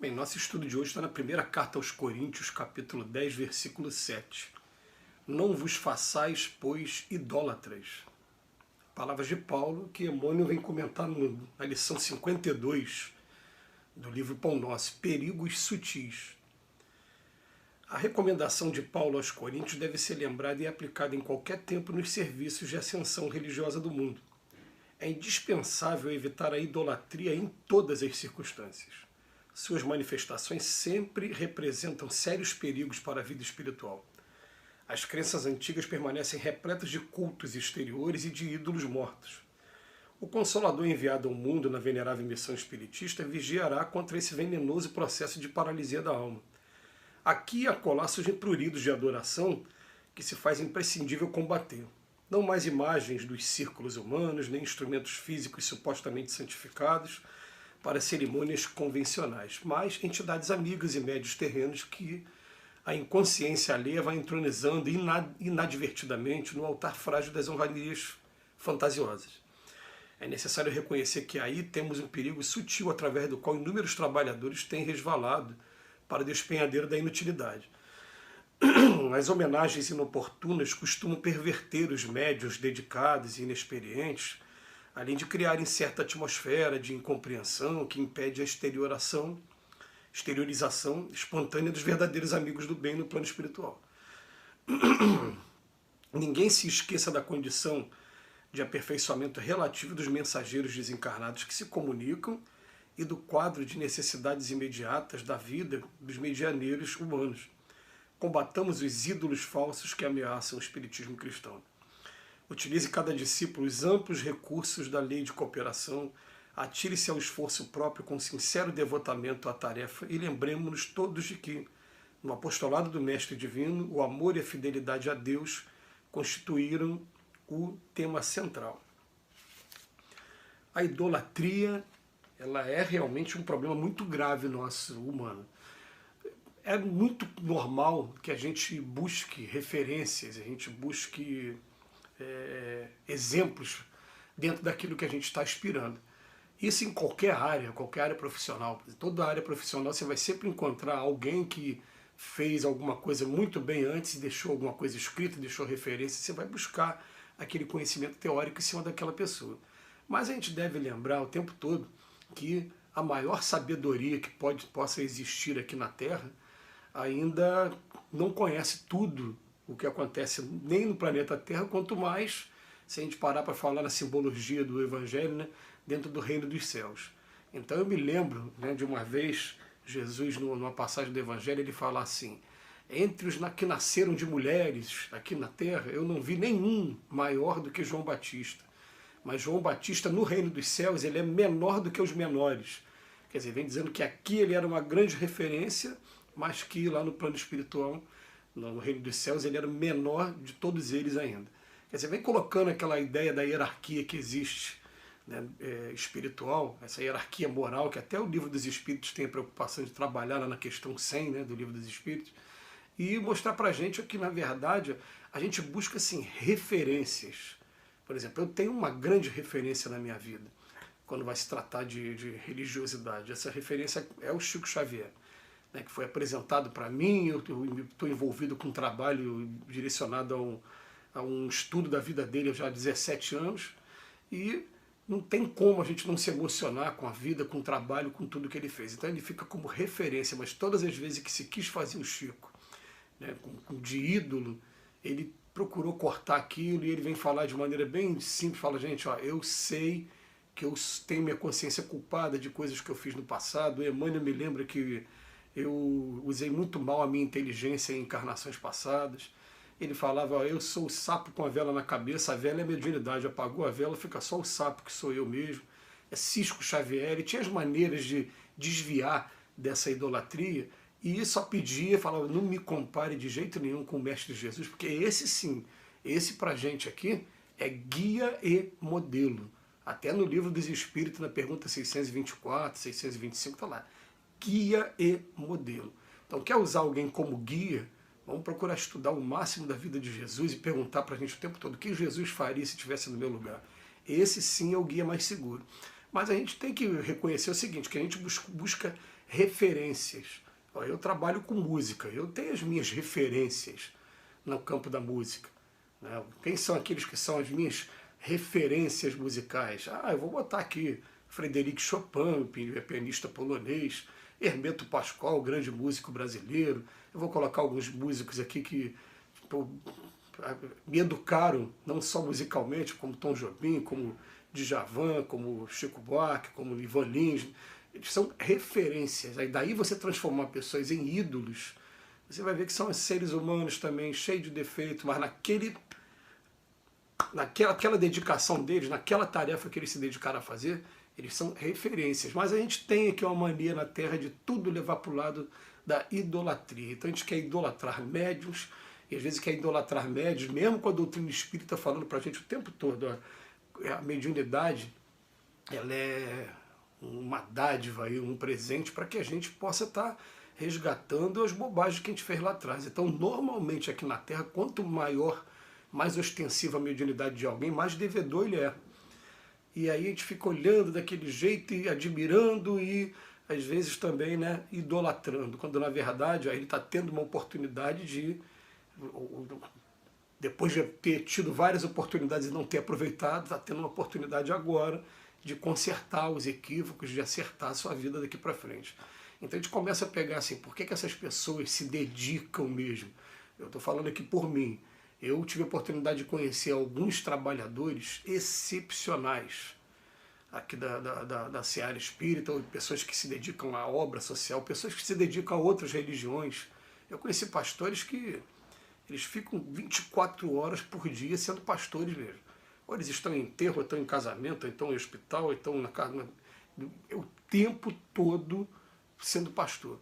Bem, nosso estudo de hoje está na primeira carta aos Coríntios, capítulo 10, versículo 7. Não vos façais, pois, idólatras. Palavras de Paulo que Emmanuel vem comentar na lição 52 do livro Pão Nosso, Perigos Sutis. A recomendação de Paulo aos Coríntios deve ser lembrada e aplicada em qualquer tempo nos serviços de ascensão religiosa do mundo. É indispensável evitar a idolatria em todas as circunstâncias. Suas manifestações sempre representam sérios perigos para a vida espiritual. As crenças antigas permanecem repletas de cultos exteriores e de ídolos mortos. O Consolador enviado ao mundo na venerável missão espiritista vigiará contra esse venenoso processo de paralisia da alma. Aqui e acolá surgem pruridos de adoração que se faz imprescindível combater. Não mais imagens dos círculos humanos, nem instrumentos físicos supostamente santificados para cerimônias convencionais, mas entidades amigas e médios terrenos que a inconsciência alheia vai entronizando inadvertidamente no altar frágil das honrarias fantasiosas. É necessário reconhecer que aí temos um perigo sutil através do qual inúmeros trabalhadores têm resvalado para o despenhadeiro da inutilidade. As homenagens inoportunas costumam perverter os médiuns dedicados e inexperientes, além de criarem certa atmosfera de incompreensão que impede a exteriorização espontânea dos verdadeiros amigos do bem no plano espiritual. Ninguém se esqueça da condição de aperfeiçoamento relativo dos mensageiros desencarnados que se comunicam e do quadro de necessidades imediatas da vida dos medianeiros humanos. Combatamos os ídolos falsos que ameaçam o espiritismo cristão. Utilize cada discípulo os amplos recursos da lei de cooperação, atire-se ao esforço próprio com sincero devotamento à tarefa e lembremos-nos todos de que, no apostolado do Mestre Divino, o amor e a fidelidade a Deus constituíram o tema central. A idolatria, ela é realmente um problema muito grave nosso humano. É muito normal que a gente busque referências, a gente busque exemplos dentro daquilo que a gente está aspirando. Isso em qualquer área profissional. Em toda área profissional você vai sempre encontrar alguém que fez alguma coisa muito bem antes, deixou alguma coisa escrita, deixou referência, você vai buscar aquele conhecimento teórico em cima daquela pessoa. Mas a gente deve lembrar o tempo todo que a maior sabedoria que possa existir aqui na Terra ainda não conhece tudo o que acontece nem no planeta Terra, quanto mais, se a gente parar para falar na simbologia do Evangelho, né, dentro do reino dos céus. Então eu me lembro, né, de uma vez, Jesus, numa passagem do Evangelho, ele fala assim: entre os que nasceram de mulheres aqui na Terra, eu não vi nenhum maior do que João Batista. Mas João Batista, no reino dos céus, ele é menor do que os menores. Quer dizer, vem dizendo que aqui ele era uma grande referência, mas que lá no plano espiritual, no reino dos céus, ele era o menor de todos eles ainda. Quer dizer, vem colocando aquela ideia da hierarquia que existe, né, espiritual, essa hierarquia moral, que até o Livro dos Espíritos tem a preocupação de trabalhar lá na questão 100, né, do Livro dos Espíritos, e mostrar pra gente que, na verdade, a gente busca assim, referências. Por exemplo, eu tenho uma grande referência na minha vida, quando vai se tratar de religiosidade. Essa referência é o Chico Xavier, né, que foi apresentado para mim. Eu estou envolvido com um trabalho direcionado a um estudo da vida dele já há 17 anos, e não tem como a gente não se emocionar com a vida, com o trabalho, com tudo que ele fez. Então ele fica como referência, mas todas as vezes que se quis fazer o Chico, né, de ídolo, ele procurou cortar aquilo, e ele vem falar de maneira bem simples, fala: gente, ó, eu sei que eu tenho minha consciência culpada de coisas que eu fiz no passado. O Emmanuel me lembra que eu usei muito mal a minha inteligência em encarnações passadas. Ele falava: ó, eu sou o sapo com a vela na cabeça, a vela é a mediunidade, apagou a vela, fica só o sapo que sou eu mesmo. É Cisco Xavier, ele tinha as maneiras de desviar dessa idolatria, e só pedia, falava: não me compare de jeito nenhum com o Mestre Jesus, porque esse sim, esse pra gente aqui é guia e modelo. Até no Livro dos Espíritos, na pergunta 624, 625, está lá: guia e modelo. Então, quer usar alguém como guia? Vamos procurar estudar o máximo da vida de Jesus e perguntar para a gente o tempo todo: o que Jesus faria se estivesse no meu lugar? Esse sim é o guia mais seguro. Mas a gente tem que reconhecer o seguinte, que a gente busca referências. Ó, eu trabalho com música, eu tenho as minhas referências no campo da música, né? Quem são aqueles que são as minhas referências musicais? Eu vou botar aqui Frederic Chopin, pianista polonês, Hermeto Pascoal, grande músico brasileiro. Eu vou colocar alguns músicos aqui que me educaram, não só musicalmente, como Tom Jobim, como Djavan, como Chico Buarque, como Ivan Lins. Eles são referências. Aí daí você transformar pessoas em ídolos, você vai ver que são seres humanos também, cheios de defeitos, mas naquela dedicação deles, naquela tarefa que eles se dedicaram a fazer, eles são referências. Mas a gente tem aqui uma mania na Terra de tudo levar para o lado da idolatria. Então a gente quer idolatrar médiuns, e às vezes quer idolatrar médiuns, mesmo com a doutrina espírita falando para a gente o tempo todo. A mediunidade, ela é uma dádiva, um presente para que a gente possa estar resgatando as bobagens que a gente fez lá atrás. Então, normalmente aqui na Terra, quanto maior, mais ostensiva a mediunidade de alguém, mais devedor ele é. E aí a gente fica olhando daquele jeito e admirando e, às vezes, também, né, idolatrando, quando na verdade ele está tendo uma oportunidade de, depois de ter tido várias oportunidades e não ter aproveitado, está tendo uma oportunidade agora de consertar os equívocos, de acertar a sua vida daqui para frente. Então a gente começa a pegar assim, por que essas pessoas se dedicam mesmo? Eu estou falando aqui por mim. Eu tive a oportunidade de conhecer alguns trabalhadores excepcionais aqui da seara espírita, pessoas que se dedicam à obra social, pessoas que se dedicam a outras religiões. Eu conheci pastores que eles ficam 24 horas por dia sendo pastores mesmo. Ou eles estão em enterro, ou estão em casamento, ou estão em hospital, ou estão na casa. O tempo todo sendo pastor.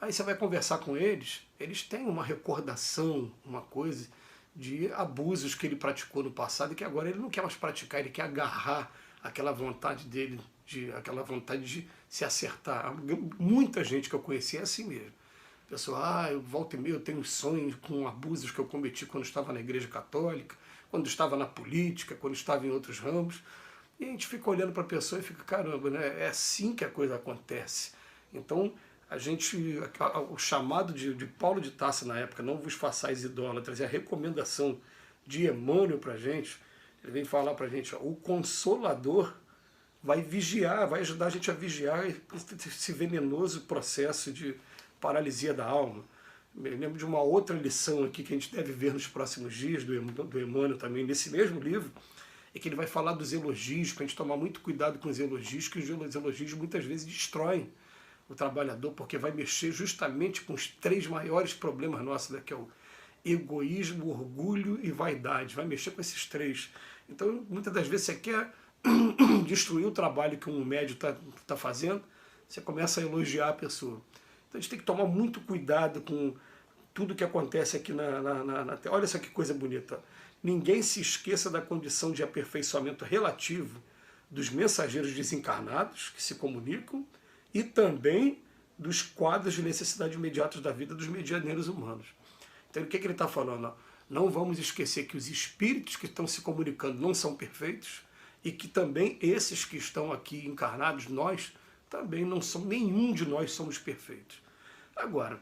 Aí você vai conversar com eles, eles têm uma recordação, uma coisa de abusos que ele praticou no passado e que agora ele não quer mais praticar, ele quer agarrar aquela vontade dele, aquela vontade de se acertar. Muita gente que eu conheci é assim mesmo. Pessoal, eu volta e meia, eu tenho sonhos com abusos que eu cometi quando estava na Igreja Católica, quando estava na política, quando estava em outros ramos. E a gente fica olhando para a pessoa e fica, caramba, né? É assim que a coisa acontece. Então, o chamado de Paulo de Tarso na época, não vos façais idólatras, é a recomendação de Emmanuel para a gente. Ele vem falar para a gente, o Consolador vai vigiar, vai ajudar a gente a vigiar esse venenoso processo de paralisia da alma. Me lembro de uma outra lição aqui que a gente deve ver nos próximos dias, do Emmanuel também, nesse mesmo livro, é que ele vai falar dos elogios, para a gente tomar muito cuidado com os elogios, que os elogios muitas vezes destroem o trabalhador, porque vai mexer justamente com os três maiores problemas nossos, né, que é o egoísmo, orgulho e vaidade. Vai mexer com esses três. Então, muitas das vezes você quer destruir o trabalho que um médium está fazendo, você começa a elogiar a pessoa. Então a gente tem que tomar muito cuidado com tudo que acontece aqui na Terra. Olha só que coisa bonita. Ninguém se esqueça da condição de aperfeiçoamento relativo dos mensageiros desencarnados que se comunicam e também dos quadros de necessidade imediatos da vida dos medianeiros humanos. Então o que ele está falando? Não vamos esquecer que os espíritos que estão se comunicando não são perfeitos e que também esses que estão aqui encarnados, nós, também não somos, nenhum de nós somos perfeitos. Agora,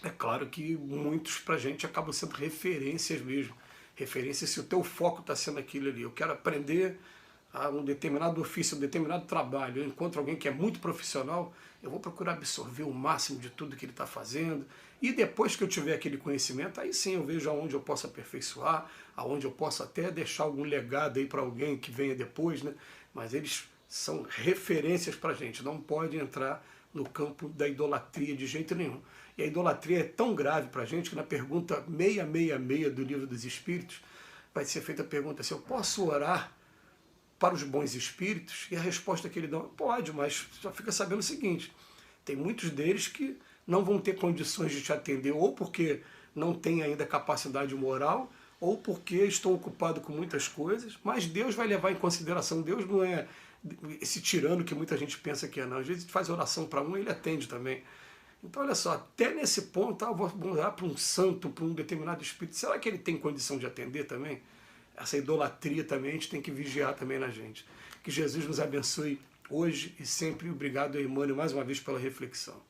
é claro que muitos para a gente acabam sendo referências mesmo. Referências se o teu foco está sendo aquilo ali. Eu quero aprender a um determinado ofício, um determinado trabalho. Eu encontro alguém que é muito profissional, eu vou procurar absorver o máximo de tudo que ele está fazendo. E depois que eu tiver aquele conhecimento, aí sim eu vejo aonde eu posso aperfeiçoar, aonde eu posso até deixar algum legado aí para alguém que venha depois, né? Mas eles são referências para a gente, não pode entrar no campo da idolatria de jeito nenhum. E a idolatria é tão grave para a gente que na pergunta 666 do Livro dos Espíritos vai ser feita a pergunta se eu posso orar para os bons espíritos? E a resposta que ele dá, pode, mas só fica sabendo o seguinte, tem muitos deles que não vão ter condições de te atender, ou porque não têm ainda capacidade moral, ou porque estão ocupados com muitas coisas, mas Deus vai levar em consideração. Deus não é esse tirano que muita gente pensa que é, não. Às vezes faz oração para um e ele atende também. Então, olha só, até nesse ponto, eu vou orar para um santo, para um determinado espírito. Será que ele tem condição de atender também? Essa idolatria também, a gente tem que vigiar também na gente. Que Jesus nos abençoe hoje e sempre. Obrigado, Emmanuel, mais uma vez pela reflexão.